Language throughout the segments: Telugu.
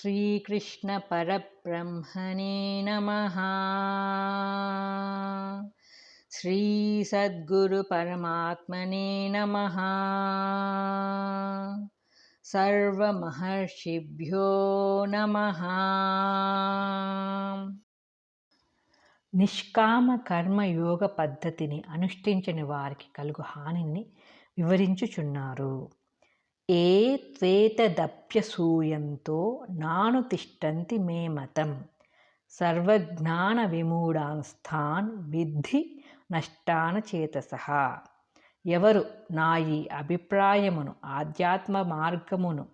శ్రీకృష్ణ పరబ్రహ్మణే నమః. శ్రీ సద్గురు పరమాత్మనే నమః. సర్వమహర్షిభ్యో నమః. నిష్కామ కర్మయోగ పద్ధతిని అనుష్ఠించని వారికి కలుగు హానిని వివరించుచున్నారు. ఏ త్వేతదప్యసూయంతో నానుతిష్టంతి మే మతం సర్వజ్ఞాన విమూఢాంస్థాన్ విద్ధి నష్టాన చేతసః. ఎవరు నా ఈ అభిప్రాయమును ఆధ్యాత్మ మార్గమును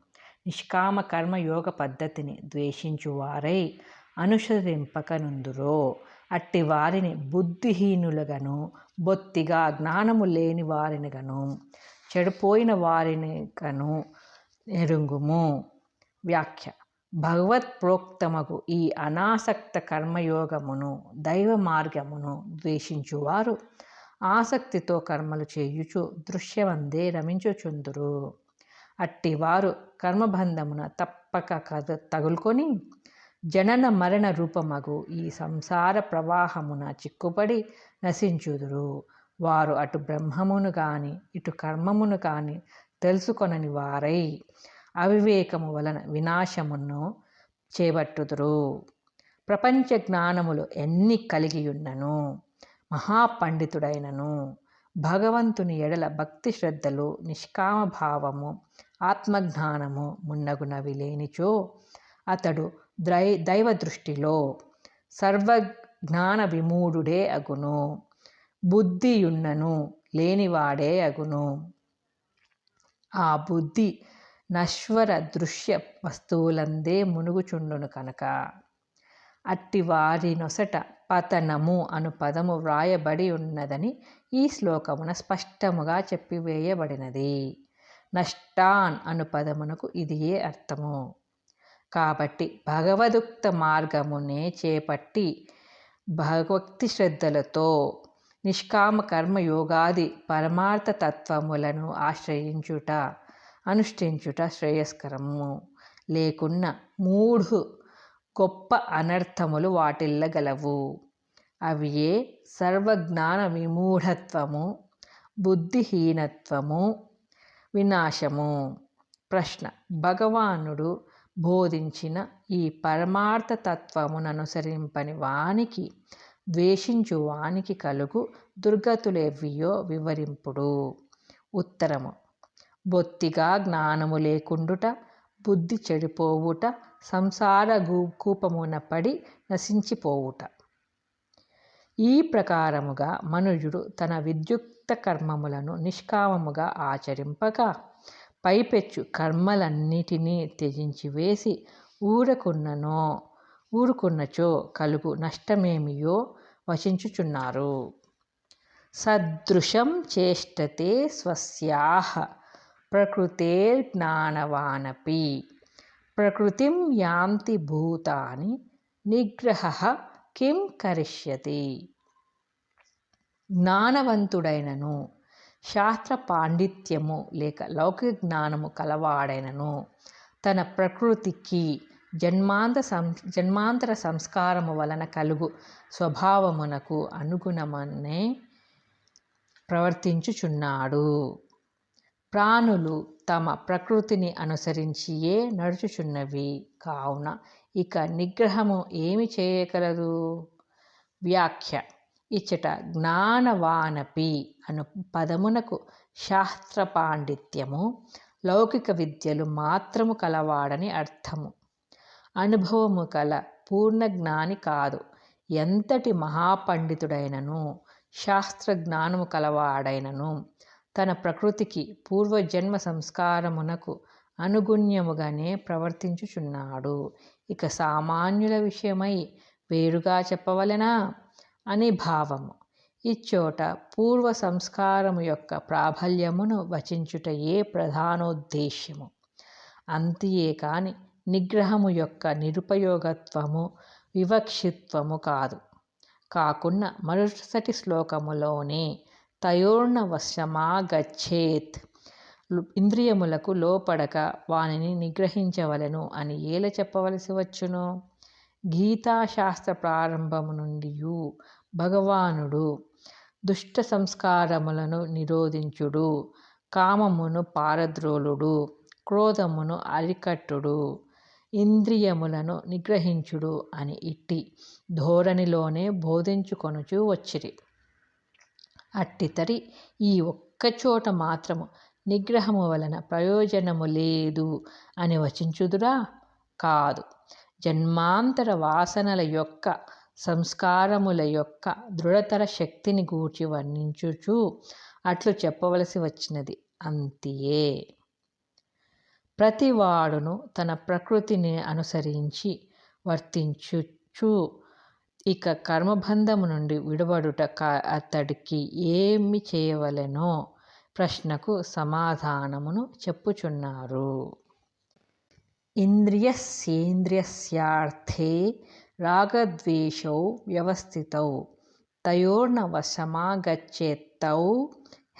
నిష్కామ కర్మయోగ పద్ధతిని ద్వేషించువారై అనుసరింపకనుందురో అట్టి వారిని బుద్ధిహీనులుగాను బొత్తిగా జ్ఞానము లేని వారినిగాను చెడిపోయిన వారినిగాను ఎరుగుము. వ్యాఖ్య: భగవత్ ప్రోక్తమగు ఈ అనాసక్త కర్మయోగమును దైవ మార్గమును ద్వేషించువారు ఆసక్తితో కర్మలు చేయుచు దృశ్యవందే రమించుచుందురు. అట్టివారు కర్మబంధమున తప్పక తగులుకొని జనన మరణ రూపమగు ఈ సంసార ప్రవాహమున చిక్కుపడి నశించుదురు. వారు అటు బ్రహ్మమును గాని ఇటు కర్మమును గాని తెలుసుకొనని వారై అవివేకము వలన వినాశమును చేపట్టుదురు. ప్రపంచ జ్ఞానములు ఎన్ని కలిగియున్నను మహాపండితుడైనను భగవంతుని ఎడల భక్తి శ్రద్ధలు నిష్కామ భావము ఆత్మజ్ఞానము మున్నగునవి లేనిచో అతడు దైవ దృష్టిలో సర్వజ్ఞాన విమూఢుడే అగును. బుద్ధియున్నను లేనివాడే అగును. ఆ బుద్ధి నశ్వర దృశ్య వస్తువులందే మునుగుచుండును కనుక అట్టి వారి నొసట పతనము అను పదము వ్రాయబడి ఉన్నదని ఈ శ్లోకమున స్పష్టముగా చెప్పివేయబడినది. నష్టాన్ అను పదమునకు ఇదియే అర్థము. కాబట్టి భగవదుక్త మార్గమునే చేపట్టి భగవక్తి శ్రద్ధలతో నిష్కామ కర్మయోగాది పరమార్థ తత్వములను ఆశ్రయించుట అనుష్ఠించుట శ్రేయస్కరము. లేకున్న 3 గొప్ప అనర్థములు వాటిల్లగలవు. అవి ఏ సర్వజ్ఞాన విమూఢత్వము, బుద్ధిహీనత్వము, వినాశము. ప్రశ్న: భగవానుడు బోధించిన ఈ పరమార్థ తత్వమును అనుసరింపని వానికి ద్వేషించు వానికి కలుగు దుర్గతులెవ్వియో వివరింపుడు. ఉత్తరము: బొత్తిగా జ్ఞానము లేకుండుట, బుద్ధి చెడిపోవుట, సంసార కూపమున పడి నశించిపోవుట. ఈ ప్రకారముగా మనుజుడు తన విద్యుక్త కర్మములను నిష్కామముగా ఆచరింపగా పైపెచ్చు కర్మలన్నిటినీ త్యజించి వేసి ఊరుకున్నచో కలుగు నష్టమేమియో వచించుచున్నారు. సదృశం చేష్టతే స్వస్యాః ప్రకృతేర్జ్ఞానవానపి ప్రకృతిం యాంతి భూతాని నిగ్రహః కిం కరిష్యతి. జ్ఞానవంతుడైనను శాస్త్ర పాండిత్యము లేక లౌకిక జ్ఞానము కలవాడైనను తన ప్రకృతికి జన్మాంతర సంస్కారము వలన కలుగు స్వభావమునకు అనుగుణమనే ప్రవర్తించుచున్నాడు. ప్రాణులు తమ ప్రకృతిని అనుసరించియే నడుచుచున్నవి కావున ఇక నిగ్రహము ఏమి చేయగలదు? వ్యాఖ్య: ఇచ్చట జ్ఞానవానపి అను పదమునకు శాస్త్ర పాండిత్యము, లౌకిక విద్యలు మాత్రము కలవాడని అర్థము. అనుభవము కల పూర్ణజ్ఞాని కాదు. ఎంతటి మహాపండితుడైనను శాస్త్ర జ్ఞానము కలవాడైనను తన ప్రకృతికి పూర్వజన్మ సంస్కారమునకు అనుగుణ్యముగానే ప్రవర్తించుచున్నాడు. ఇక సామాన్యుల విషయమై వేరుగా చెప్పవలెనా అని భావము. ఇచ్చోట పూర్వ సంస్కారము యొక్క ప్రాబల్యమును వచించుటయే ప్రధానోద్దేశ్యము. అంతియే కాని నిగ్రహము యొక్క నిరుపయోగత్వము వివక్షిత్వము కాదు. కాకున్న మరుసటి శ్లోకములోనే తయోర్న వశమాగచ్చేత్ ఇంద్రియములకు లోపడక వానిని నిగ్రహించవలెను అని ఏల చెప్పవలసి వచ్చును. గీతాశాస్త్ర ప్రారంభము నుండి భగవానుడు దుష్ట సంస్కారములను నిరోధించుడు, కామమును పారద్రోలుడు, క్రోధమును అరికట్టుడు, ఇంద్రియములను నిగ్రహించుడు అని ఇట్టి ధోరణిలోనే బోధించుకొనుచూ వచ్చిరి. అట్టితరి ఈ ఒక్కచోట మాత్రము నిగ్రహము వలన ప్రయోజనము లేదు అని వచించుదురా? కాదు. జన్మాంతర వాసనల యొక్క సంస్కారముల యొక్క దృఢతర శక్తిని గూర్చి వర్ణించుచు అట్లు చెప్పవలసి వచ్చినది అంతియే. ప్రతివాడును తన ప్రకృతిని అనుసరించి వర్తించుచు ఇక కర్మబంధము నుండి విడబడుట అతడికి ఏమి చేయవలెనో ప్రశ్నకు సమాధానమును చెప్పుచున్నారు. ఇంద్రియస్యేంద్రియస్యార్థే రాగద్వేషౌ వ్యవస్థితౌ తయోర్న వశమాగచ్చేత్తౌ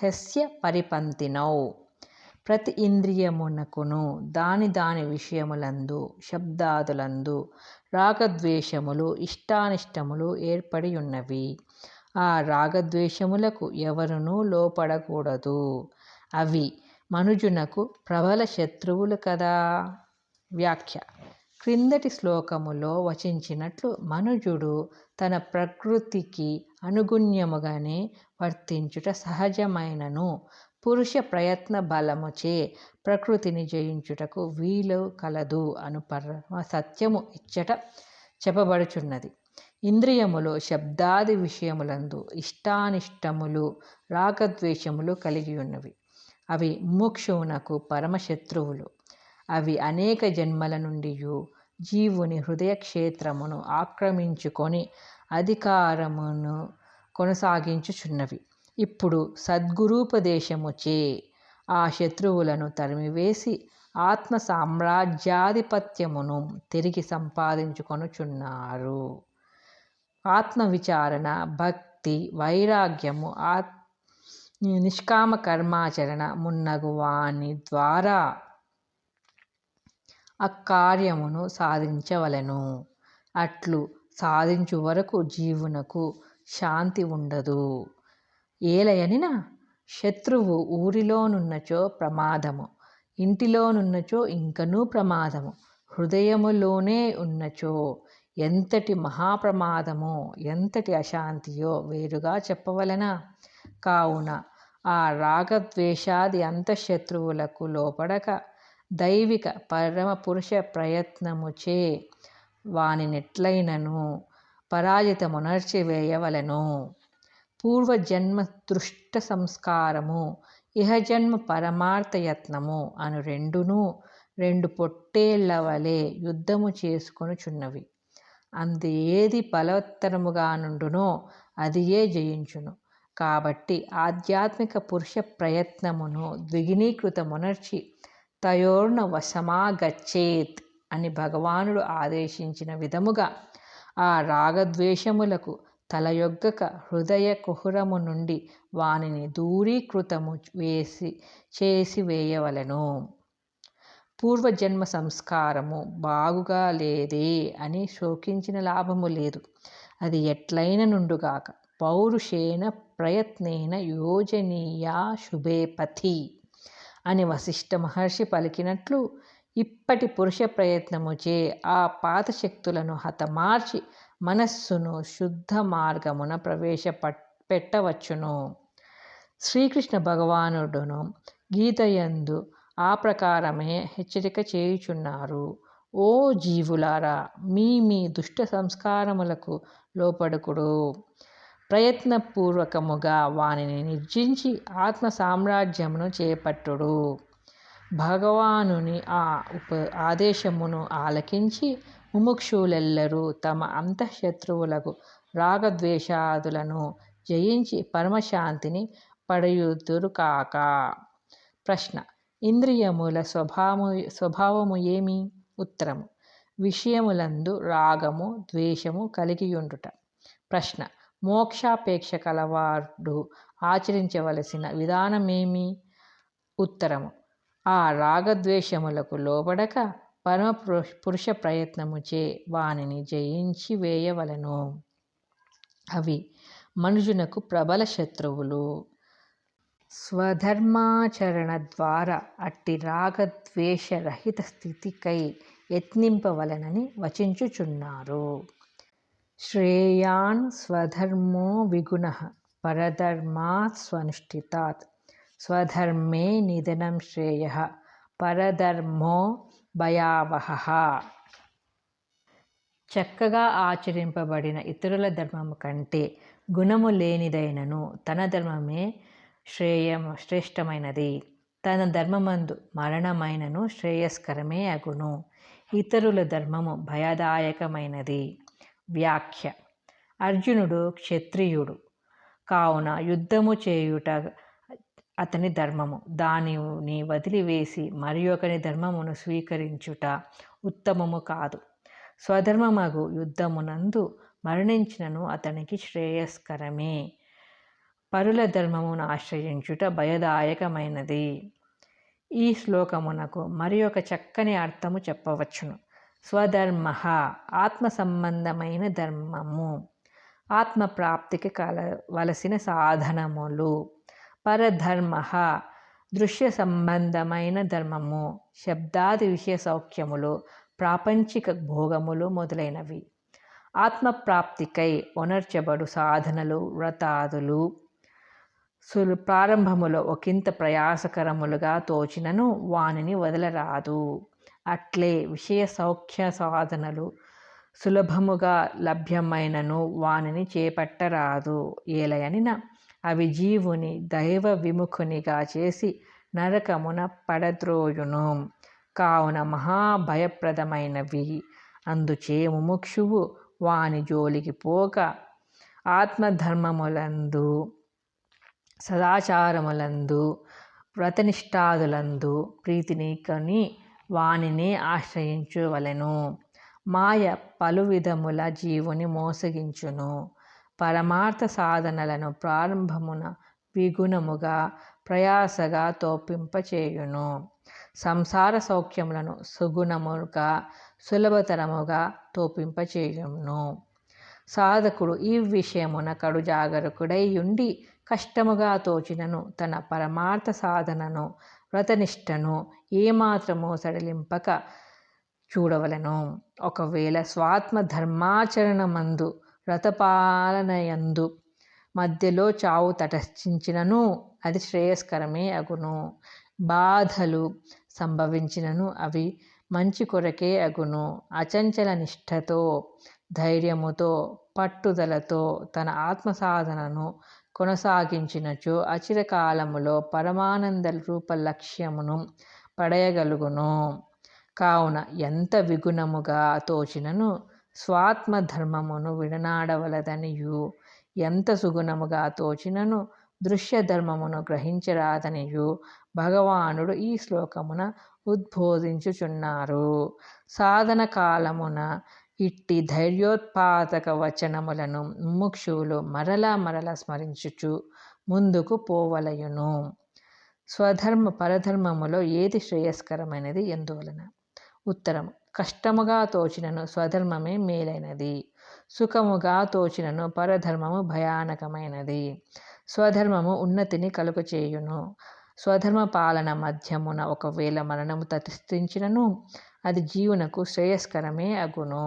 హ్యస్య పరిపంతినౌ. ప్రతి ఇంద్రియమునకును దాని దాని విషయములందు శబ్దాదులందు రాగద్వేషములు ఇష్టానిష్టములు ఏర్పడి ఉన్నవి. ఆ రాగద్వేషములకు ఎవరునూ లోపడకూడదు. అవి మనుజునకు ప్రబల శత్రువులు కదా. వ్యాఖ్య: క్రిందటి శ్లోకములో వచించినట్లు మనుజుడు తన ప్రకృతికి అనుగుణ్యముగానే వర్తించుట సహజమైనను పురుష ప్రయత్న బలముచే ప్రకృతిని జయించుటకు వీలు కలదు అను పరమ సత్యము ఇచ్చట చెప్పబడుచున్నది. ఇంద్రియములు శబ్దాది విషయములందు ఇష్టానిష్టములు రాగద్వేషములు కలిగి ఉన్నవి. అవి ముముక్షువునకు పరమశత్రువులు. అవి అనేక జన్మల నుండి జీవుని హృదయ క్షేత్రమును ఆక్రమించుకొని అధికారమును కొనసాగించుచున్నవి. ఇప్పుడు సద్గురూపదేశముచే ఆ శత్రువులను తరిమివేసి ఆత్మ సామ్రాజ్యాధిపత్యమును తిరిగి సంపాదించుకొనుచున్నారు. ఆత్మవిచారణ, భక్తి, వైరాగ్యము, నిష్కామ కర్మాచరణ మున్నగు వాని ద్వారా అక్కార్యమును సాధించవలెను. అట్లు సాధించు వరకు జీవునకు శాంతి ఉండదు. ఏలయనిన శత్రువు ఊరిలోనున్నచో ప్రమాదము, ఇంటిలోనున్నచో ఇంకనూ ప్రమాదము, హృదయములోనే ఉన్నచో ఎంతటి మహాప్రమాదమో ఎంతటి అశాంతియో వేరుగా చెప్పవలెనా? కావున ఆ రాగద్వేషాది అంతఃశత్రువులకు లోపడక దైవిక పరమపురుష ప్రయత్నముచే వానినెట్లైనను పరాజితమునర్చివేయవలెను. పూర్వజన్మ దృష్ట సంస్కారము, ఇహజన్మ పరమార్థయత్నము అను రెండును రెండు పొట్టేళ్లవలె యుద్ధము చేసుకొనుచున్నవి. అందు ఏది బలవత్తరముగా నుండునో అదియే జయించును. కాబట్టి ఆధ్యాత్మిక పురుష ప్రయత్నమును ద్విగుణీకృతమునర్చి తయోర్న వశమాగచ్చేత్ అని భగవానుడు ఆదేశించిన విధముగా ఆ రాగద్వేషములకు తలయొగ్గక హృదయ కుహరము నుండి వానిని దూరీకృతము చేసివేయవలెను. పూర్వజన్మ సంస్కారము బాగుగా లేదే అని శోకించిన లాభము లేదు. అది ఎట్లైన నుండుగాక పౌరుషేణ ప్రయత్నేన యోజనీయా శుభే పథి అని వశిష్ఠ మహర్షి పలికినట్లు ఇప్పటి పురుష ప్రయత్నముచే ఆ పాత శక్తులను హతమార్చి మనస్సును శుద్ధ మార్గమున పెట్టవచ్చును. శ్రీకృష్ణ భగవానుడును గీతయందు ఆ ప్రకారమే హెచ్చరిక చేయుచున్నారు. ఓ జీవులారా, మీ మీ దుష్ట సంస్కారములకు లోపడుకుడు. ప్రయత్నపూర్వకముగా వానిని నిర్జించి ఆత్మ సామ్రాజ్యమును చేపట్టుడు. భగవానుని ఆ ఆదేశమును ఆలకించి ముముక్షులెల్లరూ తమ అంతఃశత్రువులకు రాగద్వేషాదులను జయించి పరమశాంతిని పడయుదురు కాక. ప్రశ్న: ఇంద్రియముల స్వభావము ఏమి? ఉత్తరము: విషయములందు రాగము ద్వేషము కలిగియుండుట. ప్రశ్న: మోక్షాపేక్ష కలవాడు ఆచరించవలసిన విధానమేమి? ఉత్తరము: ఆ రాగద్వేషములకు లోబడక పరమ పురుష ప్రయత్నముచే వానిని జయించి వేయవలను. అవి మనుజునకు ప్రబల శత్రువులు. స్వధర్మాచరణ ద్వారా అట్టి రాగద్వేషరహిత స్థితికై యత్నింపవలనని వచించుచున్నారు. శ్రేయాన్ స్వధర్మో విగుణః పరధర్మాత్ స్వనుష్ఠితాత్ స్వధర్మే నిధనం శ్రేయః పరధర్మో భయావహః. చక్కగా ఆచరింపబడిన ఇతరుల ధర్మము కంటే గుణము లేనిదైనను తన ధర్మమే శ్రేష్టమైనది. తన ధర్మమందు మరణమైనను శ్రేయస్కరమే అగును. ఇతరుల ధర్మము భయదాయకమైనది. వ్యాఖ్య: అర్జునుడు క్షత్రియుడు కావున యుద్ధము చేయుట అతని ధర్మము. దానిని వదిలివేసి మరి ఒకని ధర్మమును స్వీకరించుట ఉత్తమము కాదు. స్వధర్మమగు యుద్ధమునందు మరణించినను అతనికి శ్రేయస్కరమే. పరుల ధర్మమును ఆశ్రయించుట భయదాయకమైనది. ఈ శ్లోకమునకు మరి ఒక చక్కని అర్థము చెప్పవచ్చును. స్వధర్మః ఆత్మ సంబంధమైన ధర్మము, ఆత్మప్రాప్తికి కలవలసిన సాధనములు. పరధర్మః దృశ్య సంబంధమైన ధర్మము, శబ్దాది విషయ సౌఖ్యములు, ప్రాపంచిక భోగములు మొదలైనవి. ఆత్మప్రాప్తికై ఒనర్చబడు సాధనలు, వ్రతాదులు ప్రారంభములో ఒకంత ప్రయాసకరములుగా తోచినను వానిని వదలరాదు. అట్లే విషయ సౌఖ్య సాధనలు సులభముగా లభ్యమైనను వానిని చేపట్టరాదు. ఏలయనిన అవి జీవుని దైవ విముఖునిగా చేసి నరకమున పడద్రోయును. కావున మహాభయప్రదమైనవి. అందుచే ముముక్షువు వాని జోలికి పోక ఆత్మధర్మములందు, సదాచారములందు, వ్రతనిష్ఠాదులందు ప్రీతిని కొని వానినే ఆశ్రయించవలెను. మాయ పలు విధముల జీవుని మోసగించును. పరమార్థ సాధనలను ప్రారంభమున విగుణముగా ప్రయాసగా తోపింపచేయును. సంసార సౌఖ్యములను సుగుణముగా సులభతరముగా తోపింపచేయును. సాధకుడు ఈ విషయమున కడు జాగరూకుడై ఉండి కష్టముగా తోచినను తన పరమార్థ సాధనను, వ్రతనిష్టను ఏమాత్రము సడలింపక చూడవలెను. ఒకవేళ స్వాత్మ ధర్మాచరణమందు, వ్రతపాలనయందు మధ్యలో చావు తటస్థించినను అది శ్రేయస్కరమే అగును. బాధలు సంభవించినను అవి మంచి కొరకే అగును. అచంచల నిష్ఠతో, ధైర్యముతో, పట్టుదలతో తన ఆత్మసాధనను కొనసాగించినచో అచిరకాలములో పరమానంద రూప లక్ష్యమును పడయగలుగును. కావున ఎంత విగుణముగా తోచినను స్వాత్మధర్మమును విడనాడవలదనియు, ఎంత సుగుణముగా తోచినను దృశ్యధర్మమును గ్రహించరాదనియు భగవానుడు ఈ శ్లోకమున ఉద్బోధించుచున్నారు. సాధన కాలమున ఇట్టి ధైర్యోత్పాదక వచనములను ముముక్షువులు మరలా మరలా స్మరించుచు ముందుకు పోవలయును. స్వధర్మ పరధర్మములో ఏది శ్రేయస్కరమైనది ఎందువలన? ఉత్తరము: కష్టముగా తోచినను స్వధర్మమే మేలైనది. సుఖముగా తోచినను పరధర్మము భయానకమైనది. స్వధర్మము ఉన్నతిని కలుగచేయును. స్వధర్మ పాలన మధ్యమున ఒకవేళ మరణము తటస్థించినను అది జీవునకు శ్రేయస్కరమే అగును.